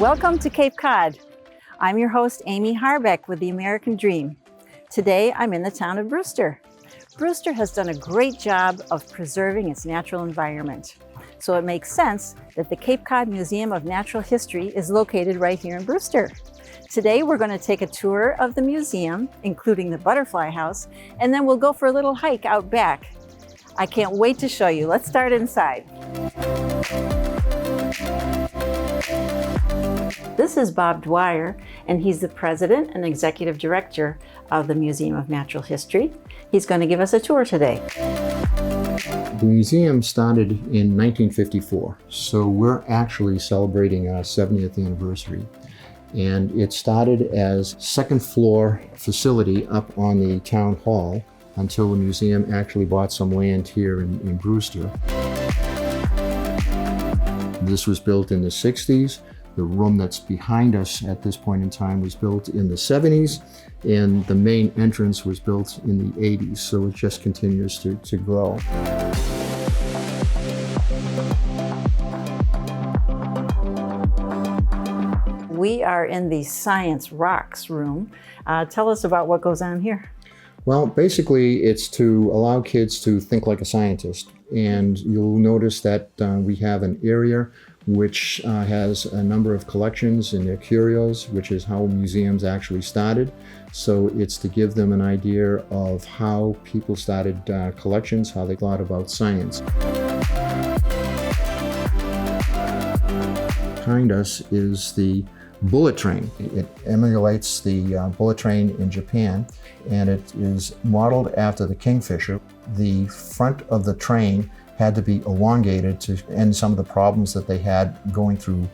Welcome to Cape Cod. I'm your host, Amy Harbeck with The American Dream. Today, I'm in the town of Brewster. Brewster has done a great job of preserving its natural environment. So it makes sense that the Cape Cod Museum of Natural History is located right here in Brewster. Today, we're going to take a tour of the museum, including the butterfly house, and then we'll go for a little hike out back. I can't wait to show you. Let's start inside. This is Bob Dwyer, and he's the president and executive director of the Museum of Natural History. He's going to give us a tour today. The museum started in 1954, so we're actually celebrating our 70th anniversary. And it started as second floor facility up on the town hall until the museum actually bought some land here in Brewster. This was built in the 60s. The room that's behind us at this point in time was built in the 70s, and the main entrance was built in the 80s, so it just continues to grow. We are in the Science Rocks room. Tell us about what goes on here. Well, basically, it's to allow kids to think like a scientist. And you'll notice that we have an area which has a number of collections in their curios, which is how museums actually started. So it's to give them an idea of how people started collections, how they thought about science. Behind us is the bullet train. It emulates the bullet train in Japan, and it is modeled after the Kingfisher. The front of the train had to be elongated to end some of the problems that they had going through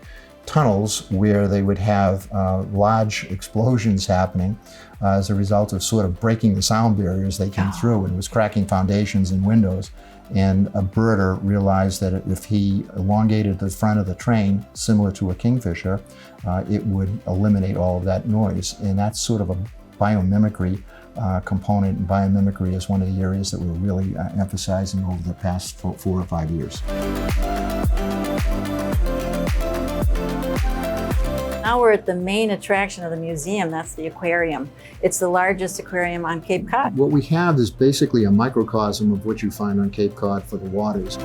tunnels where they would have large explosions happening as a result of sort of breaking the sound barriers they came through, and it was cracking foundations and windows. And a birder realized that if he elongated the front of the train, similar to a Kingfisher, it would eliminate all of that noise. And that's sort of a biomimicry component, and biomimicry is one of the areas that we're really emphasizing over the past 4 or 5 years. Now we're at the main attraction of the museum, that's the aquarium. It's the largest aquarium on Cape Cod. What we have is basically a microcosm of what you find on Cape Cod for the waters.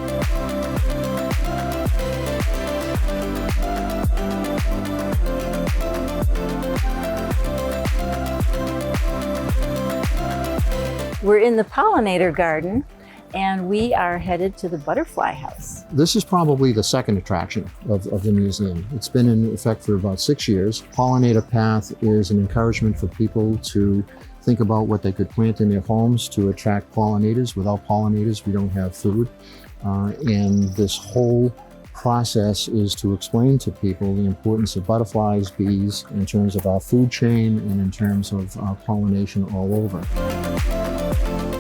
We're in the pollinator garden, and we are headed to the butterfly house. This is probably the second attraction of the museum. It's been in effect for about 6 years. Pollinator Path is an encouragement for people to think about what they could plant in their homes to attract pollinators. Without pollinators, we don't have food. And this whole process is to explain to people the importance of butterflies, bees, in terms of our food chain and in terms of pollination all over.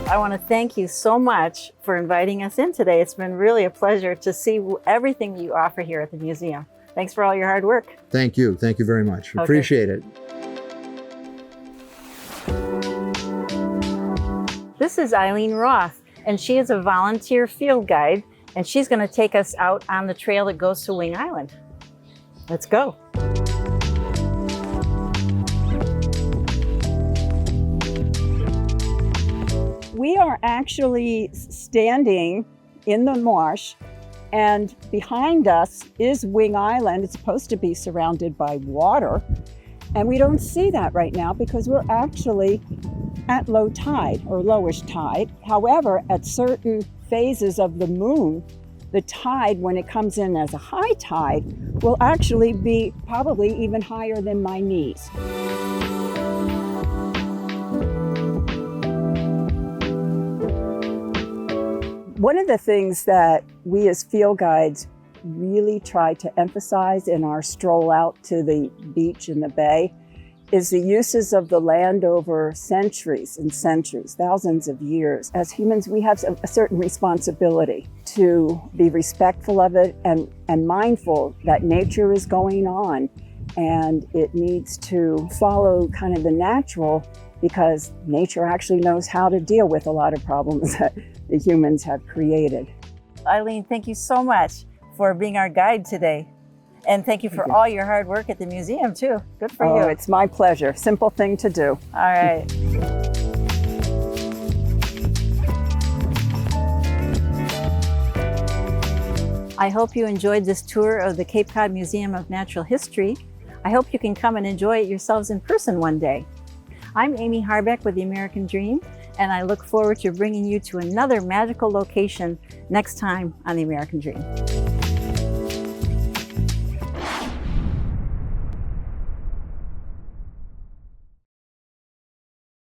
I want to thank you so much for inviting us in today. It's been really a pleasure to see everything you offer here at the museum. Thanks for all your hard work. Thank you. Thank you very much. Okay. Appreciate it. This is Eileen Roth, and she is a volunteer field guide, and she's going to take us out on the trail that goes to Wing Island. Let's go. We are actually standing in the marsh, and behind us is Wing Island. It's supposed to be surrounded by water, and we don't see that right now because we're actually at low tide or lowish tide. However, at certain phases of the moon, the tide, when it comes in as a high tide, will actually be probably even higher than my knees. One of the things that we as field guides really try to emphasize in our stroll out to the beach and the bay is the uses of the land over centuries and centuries, thousands of years. As humans, we have a certain responsibility to be respectful of it and mindful that nature is going on and it needs to follow kind of the natural, because nature actually knows how to deal with a lot of problems that the humans have created. Eileen, thank you so much for being our guide today. And thank you for all your hard work at the museum too. Good for you. It's my pleasure. Simple thing to do. All right. I hope you enjoyed this tour of the Cape Cod Museum of Natural History. I hope you can come and enjoy it yourselves in person one day. I'm Amy Harbeck with the American Dream, and I look forward to bringing you to another magical location next time on the American Dream.